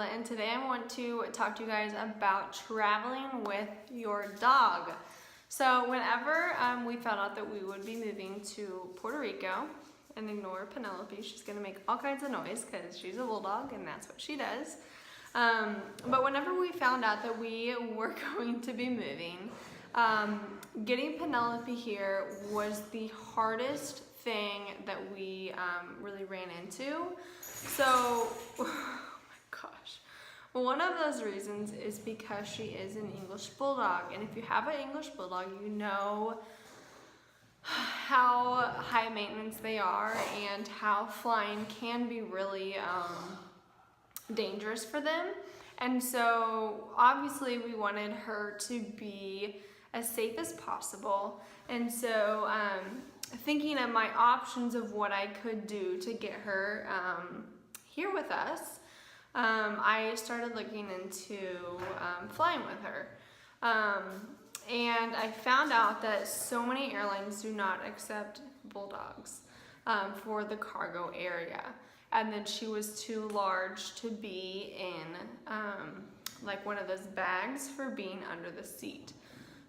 McKayla, and today I want to talk to you guys about traveling with your dog. So whenever we found out that we would be moving to Puerto Rico, and ignore Penelope, she's gonna make all kinds of noise because she's a bulldog and that's what she does. But whenever we found out that we were going to be moving, getting Penelope here was the hardest thing that we really ran into. So, oh my gosh. One of those reasons is because she is an English Bulldog. And if you have an English Bulldog, you know how high maintenance they are and how flying can be really dangerous for them. And so obviously we wanted her to be as safe as possible. And so thinking of my options of what I could do to get her here with us, I started looking into flying with her. And I found out that so many airlines do not accept bulldogs for the cargo area. And then she was too large to be in like one of those bags for being under the seat.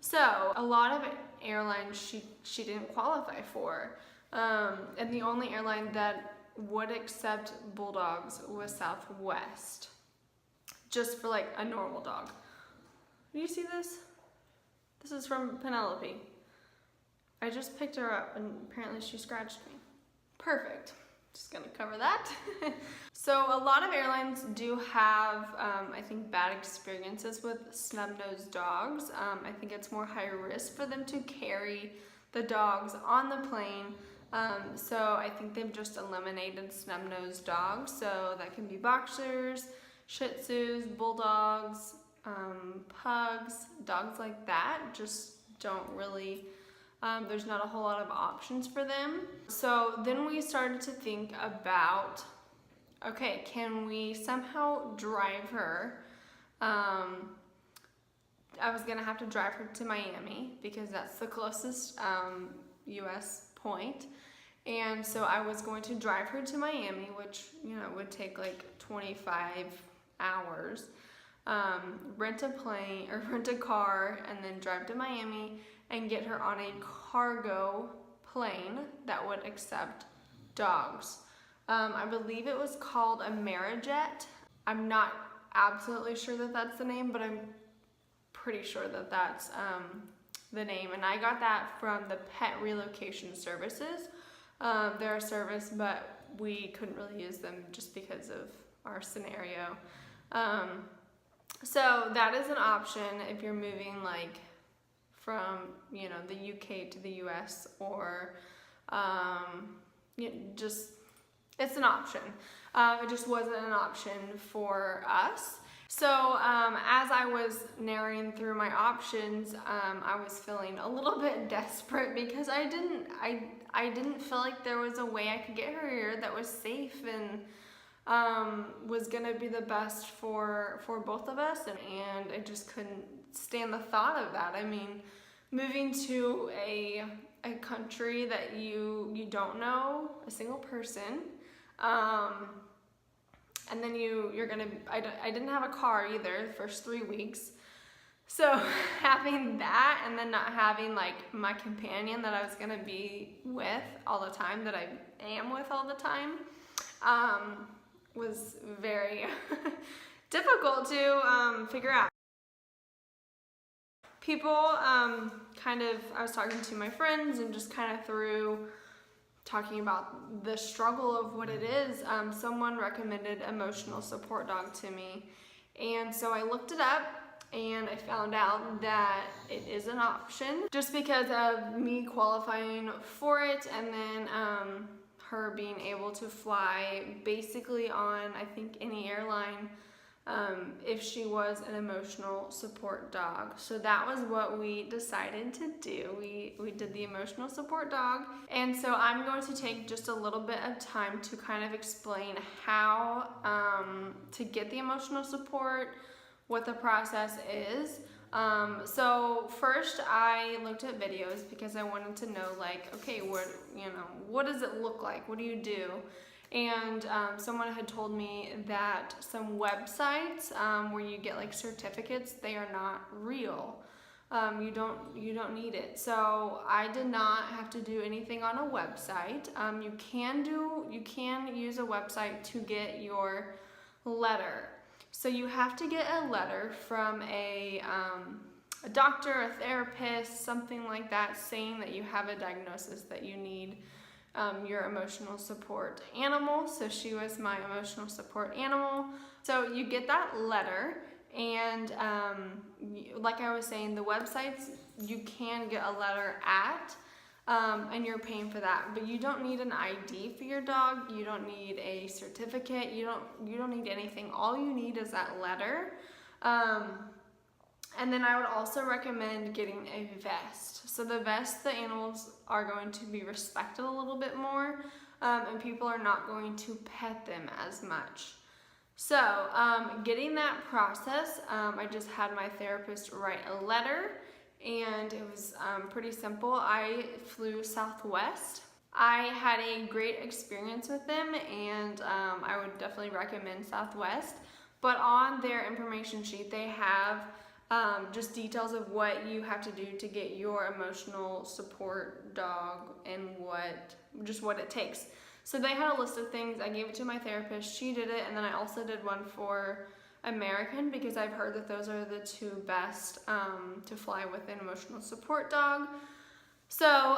So a lot of airlines she didn't qualify for. And the only airline that would accept bulldogs was Southwest, just for like a normal dog. Do you see this? This is from Penelope. I just picked her up and apparently she scratched me. Perfect. Just gonna cover that. So a lot of airlines do have, I think, bad experiences with snub-nosed dogs. I think it's more high risk for them to carry the dogs on the plane. So I think they've just eliminated snub-nosed dogs. So that can be boxers, Shih Tzus, Bulldogs, pugs, dogs like that just don't really, there's not a whole lot of options for them. So then we started to think about, okay, can we somehow drive her? I was gonna have to drive her to Miami because that's the closest US point. And so I was going to drive her to Miami, which, you know, would take like 25 hours. Rent a plane or rent a car and then drive to Miami and get her on a cargo plane that would accept dogs. I believe it was called Amerijet. I'm not absolutely sure that that's the name, but I'm pretty sure that that's the name. And I got that from the Pet Relocation Services. They're a service, but we couldn't really use them just because of our scenario. So that is an option if you're moving like from, you know, the UK to the US, or just, it's an option. It just wasn't an option for us. So as I was narrowing through my options, I was feeling a little bit desperate because I didn't feel like there was a way I could get her here that was safe and was gonna be the best for both of us, and I just couldn't stand the thought of that. I mean, moving to a country that you don't know a single person, and then you're gonna, I didn't have a car either the first 3 weeks. So having that and then not having like my companion that I was gonna be with all the time, that I am with all the time, was very difficult to figure out. People I was talking to my friends and just kind of through talking about the struggle of what it is, someone recommended emotional support dog to me. And so I looked it up and I found out that it is an option just because of me qualifying for it, and then her being able to fly basically on, I think, any airline if she was an emotional support dog. So that was what we decided to do. We did the emotional support dog. And so I'm going to take just a little bit of time to kind of explain how to get the emotional support, what the process is. So first I looked at videos because I wanted to know, like, okay, what does it look like? What do you do? And someone had told me that some websites where you get like certificates, they are not real. You don't need it. So I did not have to do anything on a website. You can use a website to get your letter. So you have to get a letter from a doctor, a therapist, something like that, saying that you have a diagnosis that you need your emotional support animal. So she was my emotional support animal. So you get that letter, and like I was saying, the websites you can get a letter at, and you're paying for that, but you don't need an ID for your dog. You don't need a certificate. You don't need anything. All you need is that letter. And then I would also recommend getting a vest. So the vest, the animals are going to be respected a little bit more, and people are not going to pet them as much. So getting that process, I just had my therapist write a letter, and it was pretty simple. I flew Southwest. I had a great experience with them, and I would definitely recommend Southwest. But on their information sheet, they have just details of what you have to do to get your emotional support dog and what it takes. So they had a list of things. I gave it to my therapist. She did it, and then I also did one for American, because I've heard that those are the two best to fly with an emotional support dog. So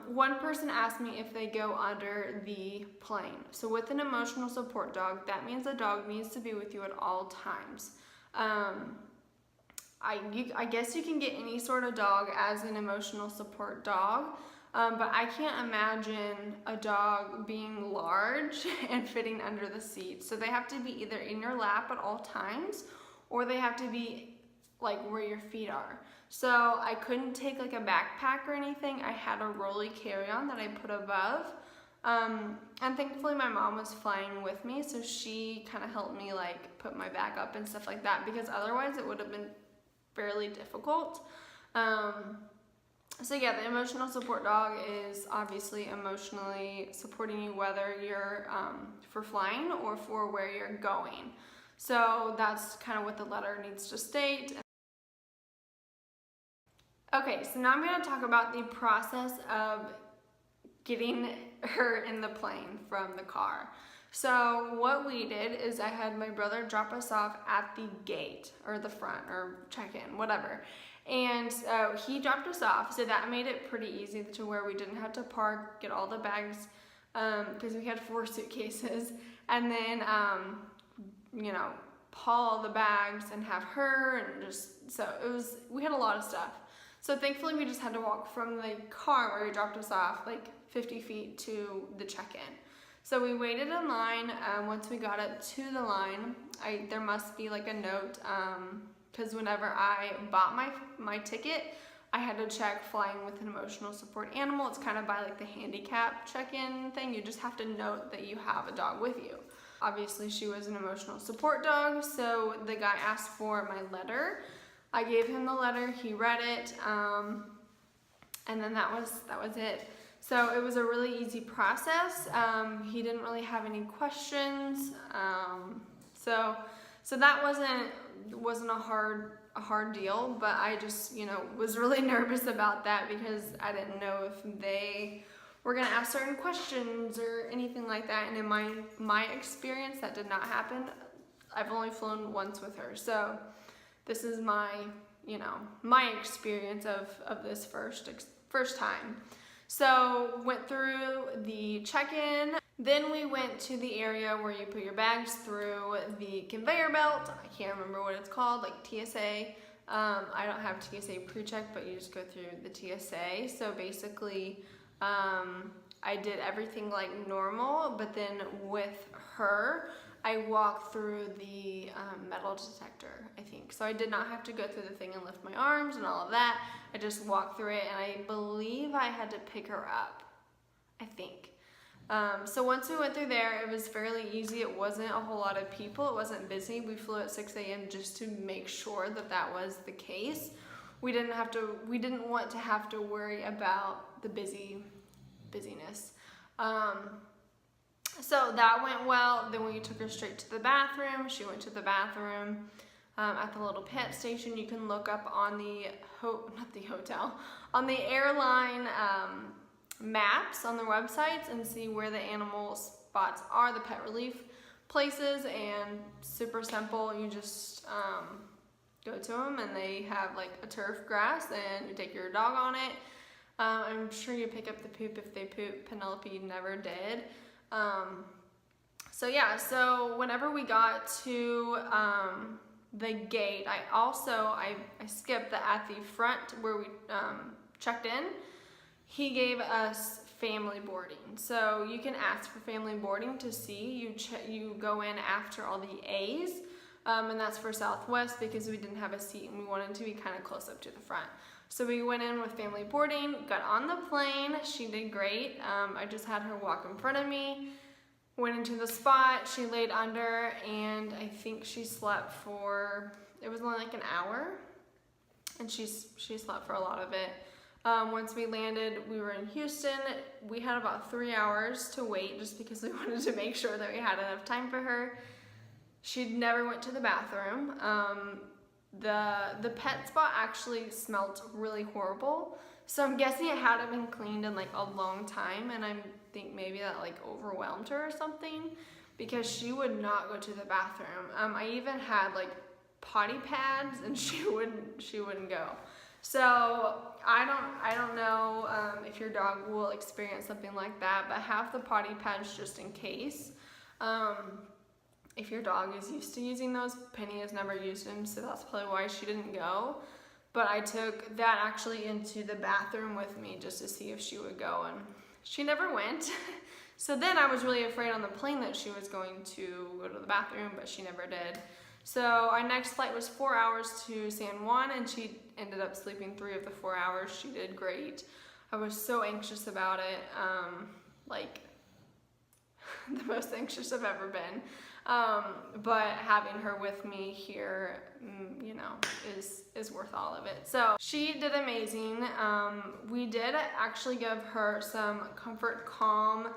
one person asked me if they go under the plane. So with an emotional support dog, that means the dog needs to be with you at all times. I guess you can get any sort of dog as an emotional support dog, but I can't imagine a dog being large and fitting under the seat. So they have to be either in your lap at all times, or they have to be like where your feet are. So I couldn't take like a backpack or anything. I had a rolly carry-on that I put above. And thankfully my mom was flying with me, so she kind of helped me like put my bag up and stuff like that, because otherwise it would have been fairly difficult. So yeah, the emotional support dog is obviously emotionally supporting you, whether you're for flying or for where you're going. So that's kind of what the letter needs to state. Okay, so now I'm going to talk about the process of getting her in the plane from the car. So what we did is I had my brother drop us off at the gate, or the front, or check-in, whatever. And he dropped us off, so that made it pretty easy to where we didn't have to park, get all the bags, because we had 4 suitcases, and then, haul all the bags and have her, and just, so we had a lot of stuff. So thankfully we just had to walk from the car where he dropped us off, like 50 feet to the check-in. So we waited in line. Once we got up to the line, there must be like a note, because whenever I bought my ticket, I had to check flying with an emotional support animal. It's kind of by like the handicap check-in thing. You just have to note that you have a dog with you. Obviously she was an emotional support dog, so the guy asked for my letter. I gave him the letter, he read it, and then that was it. So it was a really easy process. He didn't really have any questions. So that wasn't a hard deal, but I just, was really nervous about that, because I didn't know if they were gonna ask certain questions or anything like that. And in my experience, that did not happen. I've only flown once with her, so this is my experience of this first time. So went through the check-in, then we went to the area where you put your bags through the conveyor belt. I can't remember what it's called, like TSA. I don't have TSA pre-check, but you just go through the TSA. So basically, I did everything like normal, but then with her, I walked through the metal detector, I think. So I did not have to go through the thing and lift my arms and all of that. I just walked through it, and I believe I had to pick her up, I think. So once we went through there, it was fairly easy. It wasn't a whole lot of people. It wasn't busy. We flew at 6 a.m. just to make sure that was the case. We didn't want to have to worry about the busyness. So that went well. Then we took her straight to the bathroom. She went to the bathroom at the little pet station. You can look up on the on the airline maps on their websites and see where the animal spots are, the pet relief places, and super simple. You just go to them and they have like a turf grass and you take your dog on it. I'm sure you pick up the poop if they poop. Penelope never did. So yeah, so whenever we got to the gate, I skipped at the front where we checked in. He gave us family boarding. So you can ask for family boarding to see. You go in after all the A's, and that's for Southwest because we didn't have a seat and we wanted to be kind of close up to the front. So we went in with family boarding, got on the plane. She did great. I just had her walk in front of me, went into the spot, she laid under, and I think she slept for, it was only like an hour, and she slept for a lot of it. Once we landed, we were in Houston. We had about 3 hours to wait just because we wanted to make sure that we had enough time for her. She never went to the bathroom. The pet spot actually smelled really horrible. So I'm guessing it hadn't been cleaned in like a long time, and I think maybe that like overwhelmed her or something because she would not go to the bathroom. I even had like potty pads and she wouldn't go. So I don't know if your dog will experience something like that, but have the potty pads just in case. If your dog is used to using those, Penny has never used them, so that's probably why she didn't go. But I took that actually into the bathroom with me just to see if she would go, and she never went. So then I was really afraid on the plane that she was going to go to the bathroom, but she never did. So our next flight was 4 hours to San Juan, and she ended up sleeping 3 of the 4 hours. She did great. I was so anxious about it, like the most anxious I've ever been. But having her with me here, you know, is worth all of it. So she did amazing. We did actually give her some Comfort Calm.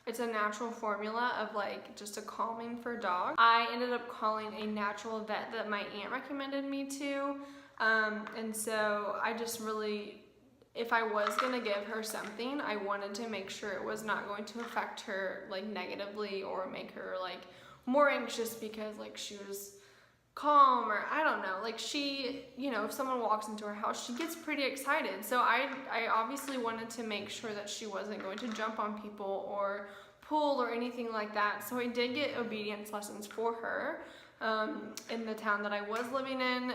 It's a natural formula of like just a calming for dogs. I ended up calling a natural vet that my aunt recommended me to. And so I just really, if I was gonna give her something, I wanted to make sure it was not going to affect her like negatively or make her like more anxious because like she was calm, or I don't know, like she, you know, if someone walks into her house, she gets pretty excited. So I obviously wanted to make sure that she wasn't going to jump on people or pull or anything like that. So I did get obedience lessons for her in the town that I was living in.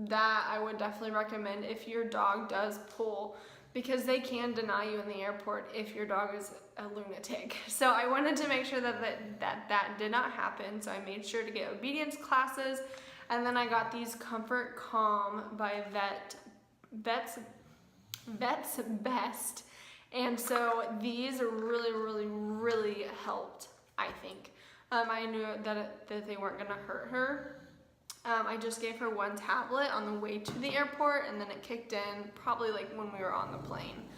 That I would definitely recommend if your dog does pull, because they can deny you in the airport if your dog is a lunatic. So I wanted to make sure that did not happen. So I made sure to get obedience classes, and then I got these Comfort Calm by Vet's Best. And so these really helped, I think. I knew that they weren't gonna hurt her. I just gave her 1 tablet on the way to the airport, and then it kicked in probably like when we were on the plane.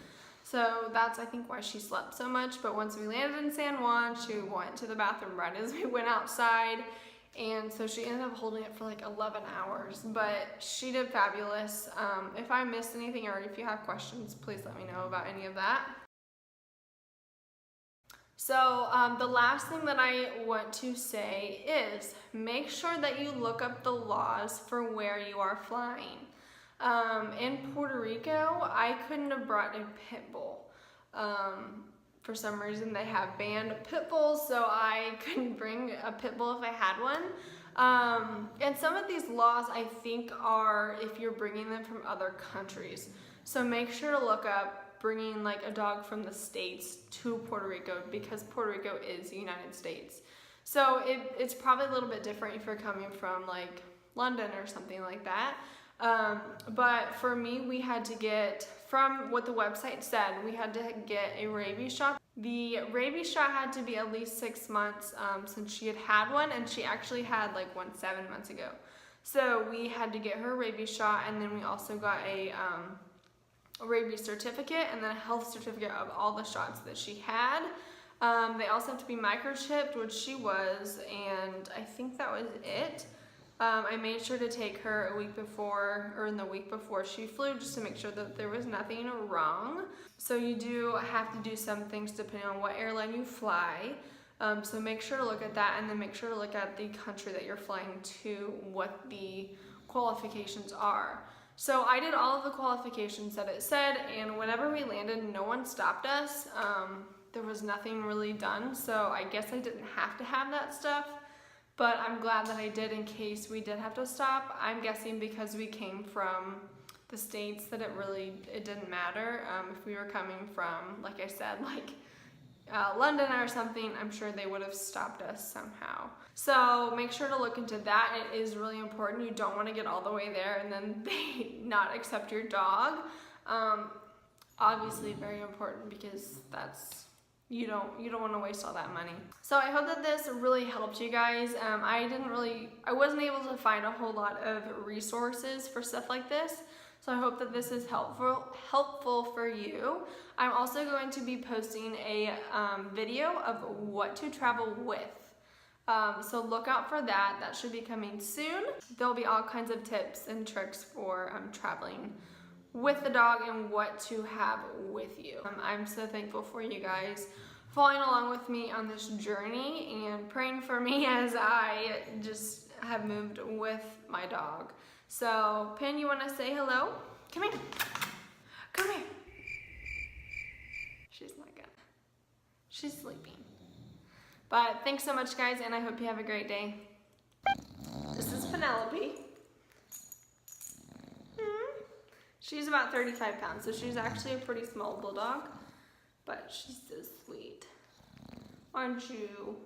So that's, I think, why she slept so much. But once we landed in San Juan, she went to the bathroom right as we went outside. And so she ended up holding it for like 11 hours. But she did fabulous. If I missed anything or if you have questions, please let me know about any of that. So the last thing that I want to say is make sure that you look up the laws for where you are flying. In Puerto Rico, I couldn't have brought a pit bull. For some reason they have banned pit bulls, so I couldn't bring a pit bull if I had one. And some of these laws I think are if you're bringing them from other countries. So make sure to look up bringing like a dog from the States to Puerto Rico, because Puerto Rico is the United States. So it's probably a little bit different if you're coming from like London or something like that. But for me, we had to get, from what the website said, we had to get a rabies shot. The rabies shot had to be at least 6 months since she had one, and she actually had like one 7 months ago. So we had to get her a rabies shot, and then we also got a rabies certificate and then a health certificate of all the shots that she had. They also have to be microchipped, which she was, and I think that was it. I made sure to take her a week before, or in the week before she flew, just to make sure that there was nothing wrong. So you do have to do some things depending on what airline you fly. So make sure to look at that, and then make sure to look at the country that you're flying to, what the qualifications are. So I did all of the qualifications that it said, and whenever we landed, no one stopped us. There was nothing really done, so I guess I didn't have to have that stuff, but I'm glad that I did in case we did have to stop. I'm guessing because we came from the States that it didn't matter. If we were coming from, like I said, like London or something, I'm sure they would have stopped us somehow. So make sure to look into that. It is really important. You don't want to get all the way there and then they not accept your dog. Obviously very important, because you don't want to waste all that money. So I hope that this really helped you guys. I wasn't able to find a whole lot of resources for stuff like this. So I hope that this is helpful for you. I'm also going to be posting a video of what to travel with. So look out for that. That should be coming soon. There'll be all kinds of tips and tricks for traveling with the dog and what to have with you. I'm so thankful for you guys following along with me on this journey and praying for me as I just have moved with my dog. So, Pin, you want to say hello? Come here. Come here. She's not gonna. She's sleeping. But thanks so much, guys, and I hope you have a great day. This is Penelope. She's about 35 pounds, so she's actually a pretty small bulldog, but she's so sweet. Aren't you?